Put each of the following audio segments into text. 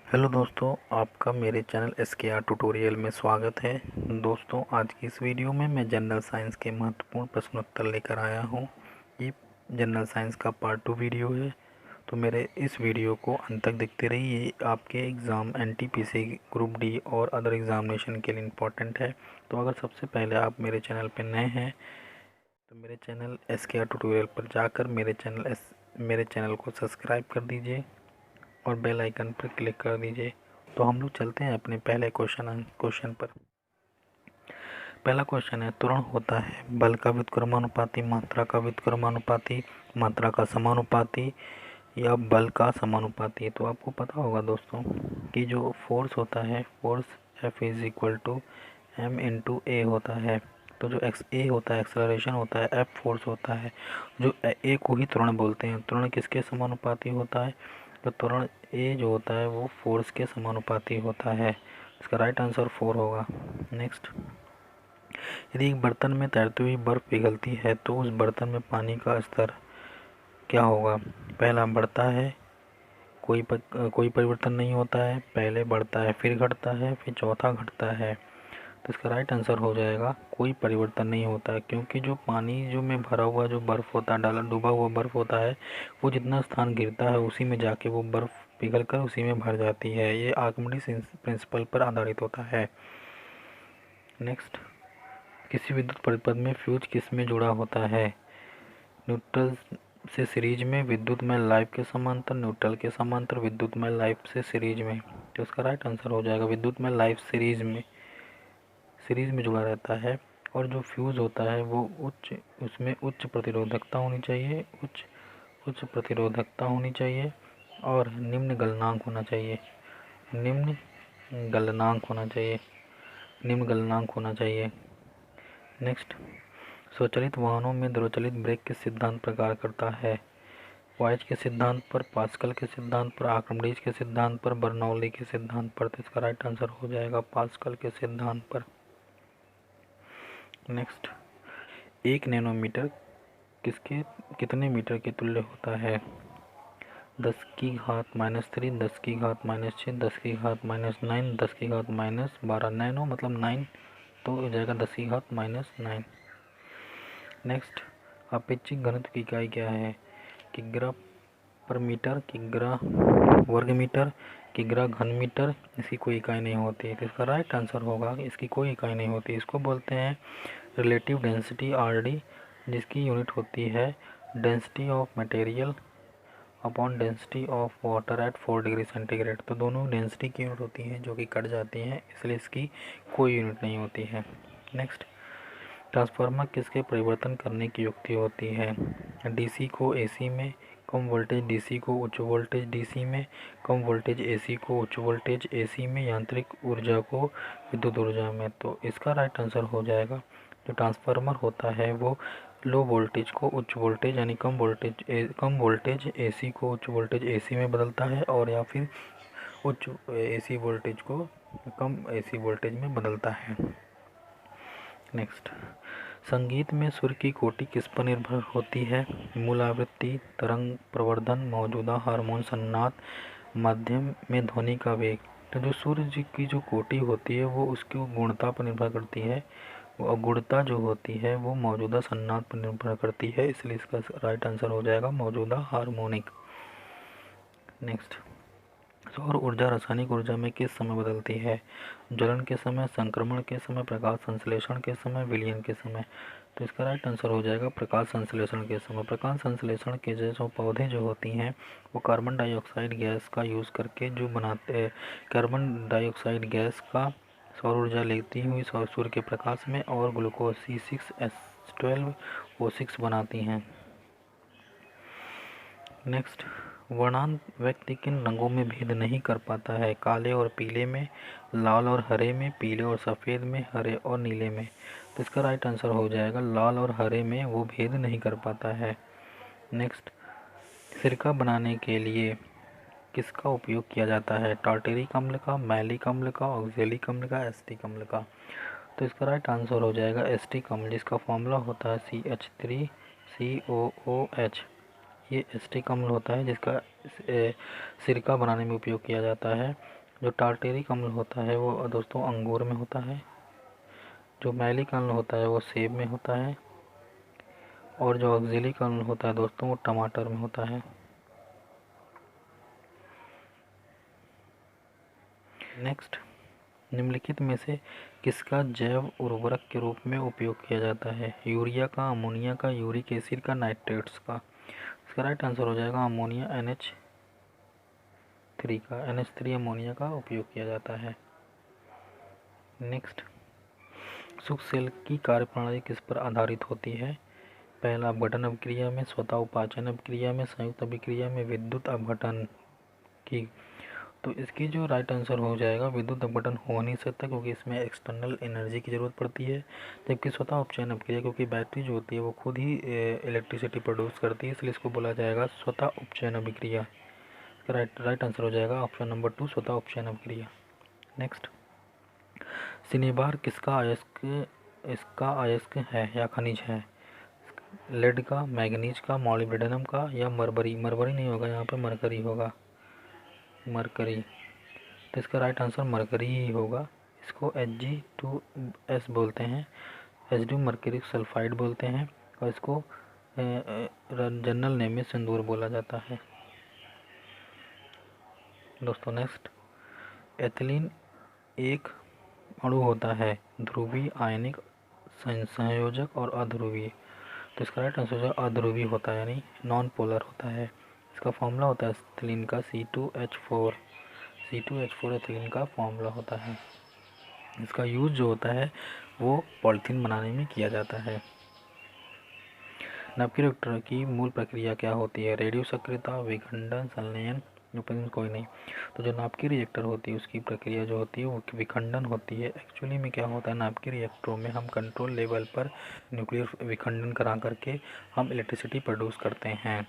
Hello दोस्तों, आपका मेरे चैनल SKR ट्यूटोरियल में स्वागत है। दोस्तों, आज की इस वीडियो में मैं जनरल साइंस के महत्वपूर्ण प्रश्नोत्तर लेकर आया हूं। ये जनरल साइंस का पार्ट 2 वीडियो है, तो मेरे इस वीडियो को अंत तक देखते रहिए। ये आपके एग्ज़ाम NTPC ग्रुप डी और अदर एग्जामिनेशन के लिए इम्पोर्टेंट है। तो अगर सबसे पहले आप मेरे चैनल पर नए हैं तो मेरे चैनल SKR ट्यूटोरियल पर जाकर मेरे चैनल को सब्सक्राइब कर दीजिए और बेल आइकन पर क्लिक कर दीजिए। तो हम लोग चलते हैं अपने पहले क्वेश्चन पर। पहला क्वेश्चन है, त्वरण होता है बल का व्युत्क्रमानुपाती, मात्रा का व्युत्क्रमानुपाती, मात्रा का समानुपाती या बल का समानुपाती। तो आपको पता होगा दोस्तों कि जो फोर्स होता है, force F is equal to m into a होता है। तो जो ए होता है एक्सेलरेशन होता है, F फोर्स होता है। जो ए को ही त्वरण बोलते हैं। त्वरण किसके समानुपाती होता है? तो त्वरण ए जो होता है वो फोर्स के समानुपाती होता है। इसका राइट आंसर 4 होगा। नेक्स्ट, यदि एक बर्तन में तैरती हुई बर्फ़ पिघलती है तो उस बर्तन में पानी का स्तर क्या होगा? पहला बढ़ता है, कोई परिवर्तन नहीं होता है, पहले बढ़ता है फिर घटता है, फिर चौथा घटता है। तो इसका राइट आंसर हो जाएगा कोई परिवर्तन नहीं होता है, क्योंकि जो पानी जो में भरा हुआ जो बर्फ़ होता है, डाला डूबा हुआ बर्फ़ होता है, वो जितना स्थान गिरता है उसी में जाके वो बर्फ़ पिघल कर उसी में भर जाती है। ये आर्किमिडीज प्रिंसिपल पर आधारित होता है। नेक्स्ट, किसी विद्युत परिपथ में फ्यूज किस में जुड़ा होता है? न्यूट्रल से सीरीज में, विद्युत में लाइव के समांतर, न्यूट्रल के समांतर, विद्युत में लाइव से सीरीज में। तो इसका राइट आंसर हो जाएगा विद्युत में लाइव सीरीज में जुड़ा रहता है। और जो फ्यूज़ होता है वो उसमें उच्च प्रतिरोधकता होनी चाहिए, उच्च प्रतिरोधकता होनी चाहिए और निम्न गलनांक होना चाहिए। निम्न गलनांक होना चाहिए। निम्न गलनांक होना चाहिए। नेक्स्ट, स्वचालित वाहनों में ध्रुवचलित ब्रेक किस सिद्धांत पर कार्य करता है? वाइज के सिद्धांत पर, पास्कल के सिद्धांत पर, आर्किमिडीज के सिद्धांत पर, बर्नौली के सिद्धांत पर। तो इसका राइट आंसर हो जाएगा पास्कल के सिद्धांत पर। नेक्स्ट, 1 नैनोमीटर कितने मीटर के तुल्य होता है? 10⁻³ 10⁻⁻6 10⁻⁻9 10⁻⁻12 नैनो मतलब 9, तो हो जाएगा 10⁻⁻9। नेक्स्ट, अपेक्षित घनत्व की इकाई क्या है? किग्रा पर मीटर, किग्रा वर्ग मीटर, किग्रा घन मीटर। इसकी कोई इकाई नहीं होती। तो इसका राइट आंसर होगा इसकी कोई इकाई नहीं होती। इसको बोलते हैं रिलेटिव डेंसिटी RD, जिसकी यूनिट होती है density of material upon density of water at 4 degree centigrade. तो दोनों डेंसिटी की यूनिट होती हैं जो कि कट जाती हैं, इसलिए इसकी कोई यूनिट नहीं होती है। नेक्स्ट, ट्रांसफार्मर किसके परिवर्तन करने की युक्ति होती है? DC को AC में, कम वोल्टेज DC को उच्च वोल्टेज DC में, कम वोल्टेज AC को उच्च वोल्टेज AC में, यांत्रिक ऊर्जा को विद्युत ऊर्जा में। तो इसका राइट आंसर हो जाएगा जो ट्रांसफार्मर होता है वो लो वोल्टेज को उच्च वोल्टेज यानी कम वोल्टेज AC को उच्च वोल्टेज AC में बदलता है, और या फिर उच्च AC वोल्टेज को कम AC वोल्टेज में बदलता है। नेक्स्ट, संगीत में सुर की कोटि किस पर निर्भर होती है? मूल आवृत्ति, तरंग प्रवर्धन, मौजूदा हार्मोन सन्नाट, माध्यम में ध्वनि का वेग। तो जो सूर्य की जो कोटि होती है वो उसकी गुणता पर निर्भर करती है, और गुणता जो होती है वो मौजूदा सन्नाट पर निर्भर करती है, इसलिए इसका राइट आंसर हो जाएगा मौजूदा हार्मोनिक। नेक्स्ट, सौर ऊर्जा रासायनिक ऊर्जा में किस समय बदलती है? ज्वलन के समय, संक्रमण के समय, प्रकाश संश्लेषण के समय, विलयन के समय। तो इसका राइट आंसर हो जाएगा प्रकाश संश्लेषण के समय। प्रकाश संश्लेषण के जो पौधे जो होती हैं वो कार्बन डाइऑक्साइड गैस का यूज़ करके जो बनाते हैं, कार्बन डाइऑक्साइड गैस का सौर ऊर्जा लेती हुई सूर्य के प्रकाश में और ग्लूकोज C6H12O6 बनाती हैं। नेक्स्ट, वर्णांत व्यक्ति किन रंगों में भेद नहीं कर पाता है? काले और पीले में, लाल और हरे में, पीले और सफ़ेद में, हरे और नीले में। तो इसका राइट आंसर हो जाएगा लाल और हरे में वो भेद नहीं कर पाता है। नेक्स्ट, सिरका बनाने के लिए किसका उपयोग किया जाता है? टार्टेरिक अम्ल का, मैलिक अम्ल का, ऑक्जेलिक अम्ल का, एसिटिक अम्ल का। तो इसका राइट आंसर हो जाएगा एसिटिक अम्ल, जिसका फॉर्मूला होता है CH3COOH। ये एसिटिक अम्ल होता है जिसका सिरका बनाने में उपयोग किया जाता है। जो टार्टेरिक अम्ल होता है वो दोस्तों अंगूर में होता है। जो मैलिक अम्ल होता है वो सेब में होता है। और जो ऑक्जेलिक अम्ल होता है दोस्तों वो टमाटर में होता है। नेक्स्ट, निम्नलिखित में से किसका जैव उर्वरक के रूप में उपयोग किया जाता है? यूरिया का, अमोनिया का, यूरिक एसिड का, नाइट्रेट्स का। इसका राइट आंसर हो जाएगा अमोनिया, NH3 का। NH3 अमोनिया का उपयोग किया जाता है। नेक्स्ट, शुक्र सेल की कार्यप्रणाली किस पर आधारित होती है? पहला, अपघटन अभिक्रिया में, स्वतः उपापचयन अभिक्रिया में, संयुक्त अभिक्रिया में, विद्युत अपघटन की। तो इसकी जो राइट आंसर हो जाएगा विद्युत अपघटन हो नहीं सकता, क्योंकि इसमें एक्सटर्नल एनर्जी की ज़रूरत पड़ती है। जबकि स्वतः उपचयन अभिक्रिया, क्योंकि बैटरी जो होती है वो खुद ही इलेक्ट्रिसिटी प्रोड्यूस करती है, इसलिए इसको बोला जाएगा स्वतः उपचयन अभिक्रिया। राइट आंसर हो जाएगा ऑप्शन नंबर 2, स्वतः उपचयन अभिक्रिया। नेक्स्ट, सिनेबार इसका अयस्क है या खनिज है? लेड का, मैग्नीज का, मॉलिब्डेनम का, या मरबरी नहीं होगा, यहाँ पे मरकरी होगा, मरकरी। तो इसका राइट आंसर मरकरी ही होगा। इसको Hg2S बोलते हैं, Hg मर्क्यूरिक सल्फाइड बोलते हैं, और इसको जनरल नेम में सिंदूर बोला जाता है। दोस्तों नेक्स्ट, एथिलीन एक अणु होता है ध्रुवीय, आयनिक, संयोजक और अध्रुवीय। तो इसका राइट आंसर अध्रुवीय होता है, यानी नॉन पोलर होता है। इसका फॉर्मूला होता है एथिलीन का C2H4 एथिलीन का फॉर्मूला होता है। इसका यूज जो होता है वो पॉलीथीन बनाने में किया जाता है। नाभिकीय रिएक्टर की मूल प्रक्रिया क्या होती है? रेडियो सक्रियता, विखंडन, संलयन, कोई नहीं। तो जो नाभिकीय रिएक्टर होती है उसकी प्रक्रिया जो होती है वो विखंडन होती है। एक्चुअली में क्या होता है, नाभिकीय रिएक्टरों में हम कंट्रोल लेवल पर न्यूक्लियर विखंडन करा करके हम इलेक्ट्रिसिटी प्रोड्यूस करते हैं।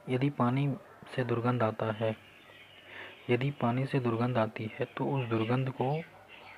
यदि पानी से दुर्गंध आती है तो उस दुर्गंध को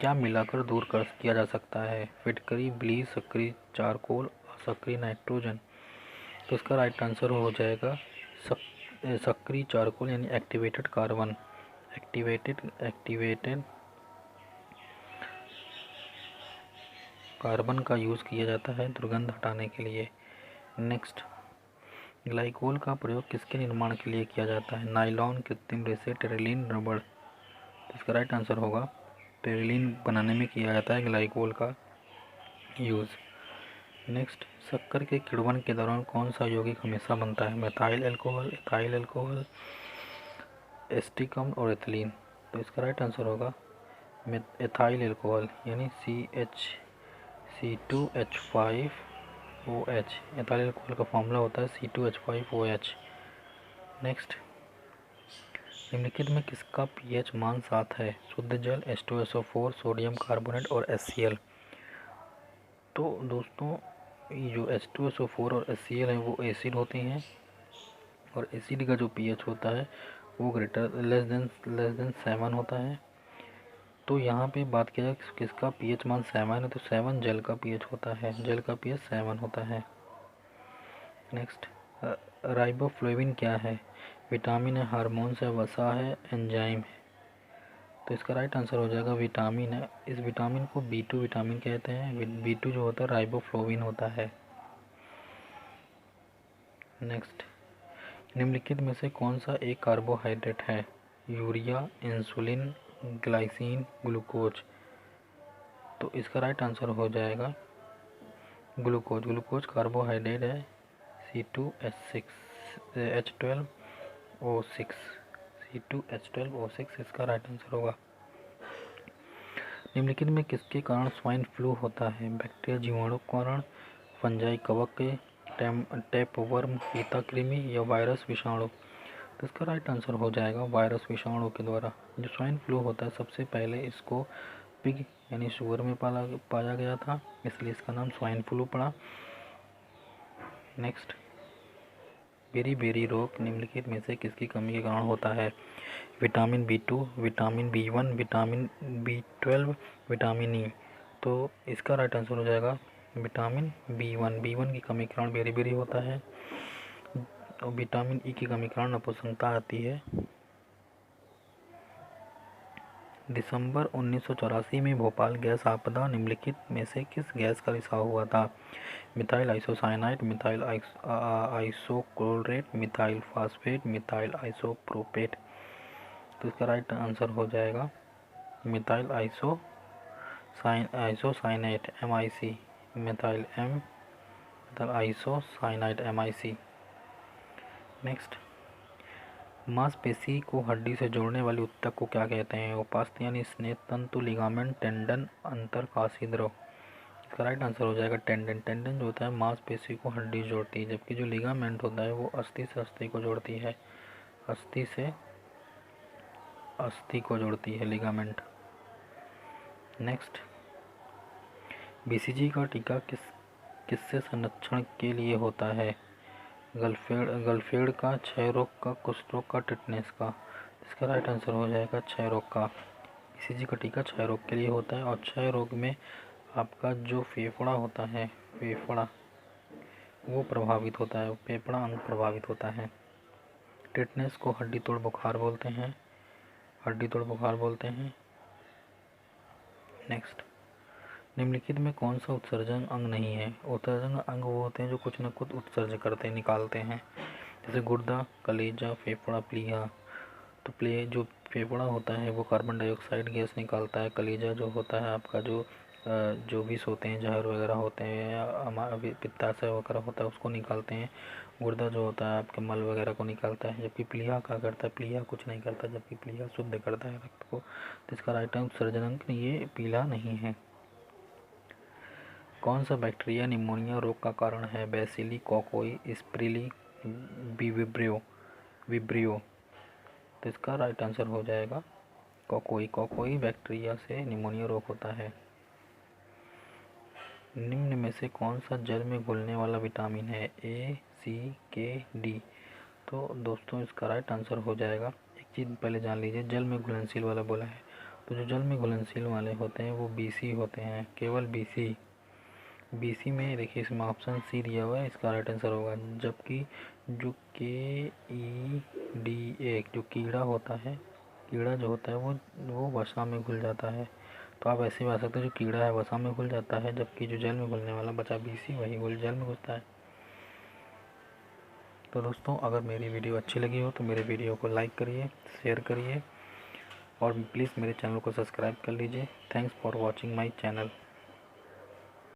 क्या मिलाकर दूर किया जा सकता है? फिटकरी, ब्लीच, सक्रिय चारकोल, सक्रिय नाइट्रोजन। तो इसका राइट आंसर हो जाएगा सक्रिय चारकोल, यानी एक्टिवेटेड कार्बन। एक्टिवेटेड कार्बन का यूज़ किया जाता है दुर्गंध हटाने के लिए। नेक्स्ट, ग्लाइकोल का प्रयोग किसके निर्माण के लिए किया जाता है? नायलॉन, कृत्रिम रेशे, टेरिलीन, रबड़। तो इसका राइट आंसर होगा टेरिलीन बनाने में किया जाता है ग्लाइकोल का यूज़। नेक्स्ट, शक्कर के किण्वन के दौरान कौन सा यौगिक हमेशा बनता है? मेथाइल अल्कोहल, एसिटिक अम्ल और एथिलीन। तो इसका राइट आंसर होगा एथाइल अल्कोहल, यानी C2H5OH। एथाइल अल्कोहल का फॉर्मूला होता है C2H5OH। नेक्स्ट, निम्नलिखित में किसका pH मान 7 है? शुद्ध जल, H2SO4, सोडियम कार्बोनेट और HCl। तो दोस्तों जो H2SO4 और HCl है वो एसिड होते हैं, और एसिड का जो pH होता है वो लेस देन 7 होता है। तो यहाँ पे बात किया जाए किसका pH मान 7 है, तो 7 जल का pH होता है, जल का pH 7 होता है। नेक्स्ट, राइबोफ्लेविन क्या है? विटामिन है, हार्मोन्स है, वसा है, एंजाइम है। तो इसका राइट आंसर हो जाएगा विटामिन है। इस विटामिन को B2 विटामिन कहते हैं। B2 जो होता है राइबोफ्लेविन होता है। नेक्स्ट, निम्नलिखित में से कौन सा एक कार्बोहाइड्रेट है? Urea, insulin, glycine, glucose. तो इसका राइट आंसर हो जाएगा ग्लूकोज कार्बोहाइड्रेट है C2H12O6 इसका राइट आंसर होगा। निम्नलिखित में किसके कारण स्वाइन फ्लू होता है? बैक्टीरिया, जीवाणु कारण, फंजाई कवक, टैपवर्म, फीता कृमि, या वायरस विषाणु। तो इसका राइट आंसर हो जाएगा वायरस विषाणु के द्वारा। जो स्वाइन फ्लू होता है सबसे पहले इसको पिग यानी सुअर में पाया गया था, इसलिए इसका नाम स्वाइन फ्लू पड़ा। नेक्स्ट, बेरी रोग निम्नलिखित में से किसकी कमी के कारण होता है? Vitamin B2, vitamin B1, vitamin B12, vitamin E. तो इसका राइट आंसर हो जाएगा विटामिन B1 की कमी के कारण बेरी बेरी होता है, और विटामिन ई की कमी के कारण नपुंसकता आती है। दिसंबर 1984 में भोपाल गैस आपदा निम्नलिखित में से किस गैस का रिसाव हुआ था? Methyl isocyanide, methyl isochlorate, methyl phosphate, methyl isopropate. तो इसका राइट आंसर हो जाएगा methyl isocyanide MIC, methyl isocyanide MIC। Next, मांसपेशी को हड्डी से जोड़ने वाली ऊतक को क्या कहते हैं? उपास्थि यानी स्नेह तंतु, लिगामेंट, टेंडन, अंतरकाशी द्रव। इसका राइट आंसर हो जाएगा टेंडन। टेंडन जो होता है मांसपेशी को हड्डी जोड़ती है, जबकि जो लिगामेंट होता है वो अस्थि से अस्थि को जोड़ती है, अस्थि से अस्थि को जोड़ती है लिगामेंट। नेक्स्ट, BCG का टीका किससे संरक्षण के लिए होता है? गलफेड़ का, क्षय रोग का, कुष्ठ रोग का, टिटनेस का। इसका राइट आंसर हो जाएगा क्षय रोग का। BCG का टीका क्षय रोग के लिए होता है, और क्षय रोग में आपका जो फेफड़ा होता है, फेफड़ा वो प्रभावित होता है, फेफड़ा अंग प्रभावित होता है। टिटनेस को हड्डी तोड़ बुखार बोलते हैं, हड्डी तोड़ बुखार बोलते हैं। नेक्स्ट, निम्नलिखित में कौन सा उत्सर्जन अंग नहीं है? उत्सर्जन अंग वो होते हैं जो कुछ न कुछ उत्सर्ज करते हैं, निकालते हैं, जैसे गुर्दा, कलेजा, फेफड़ा, प्लीहा। तो जो फेफड़ा होता है वो कार्बन डाइऑक्साइड गैस निकालता है। कलेजा जो होता है आपका जो विष होते हैं, जहर वगैरह होते हैं, या पित्ताशय वगैरह होता है उसको निकालते हैं। गुर्दा जो होता है आपके मल वगैरह को निकालता है, जबकि प्लीहा क्या करता है? प्लीहा कुछ नहीं करता, जबकि प्लीहा शुद्ध करता है रक्त को। तो इसका राइट आंसर उत्सर्जन अंग ये पीला नहीं है। कौन सा बैक्टीरिया निमोनिया रोग का कारण है? Bacilli, cocci, spirilli, vibrio. तो इसका राइट आंसर हो जाएगा कोकोई बैक्टीरिया से निमोनिया रोग होता है। निम्न में से कौन सा जल में घुलने वाला विटामिन है? A, C, K, D। तो दोस्तों इसका राइट आंसर हो जाएगा, एक चीज़ पहले जान लीजिए, जल में घुलनशील वाला बोला है, तो जो जल में घुलनशील वाले होते हैं वो BC होते हैं, केवल BC में देखिए इसमें ऑप्शन C दिया हुआ है, इसका राइट आंसर होगा। जबकि जो KEDA जो कीड़ा होता है, कीड़ा जो होता है वो वसा में घुल जाता है। तो आप ऐसे भी आ सकते हैं, जो कीड़ा है वसा में घुल जाता है, जबकि जो जल में घुलने वाला बचा BC वही जल में घुलता है। तो दोस्तों अगर मेरी वीडियो अच्छी लगी हो तो मेरे वीडियो को लाइक करिए, शेयर करिए, और प्लीज़ मेरे चैनल को सब्सक्राइब कर लीजिए। Thanks for watching my channel.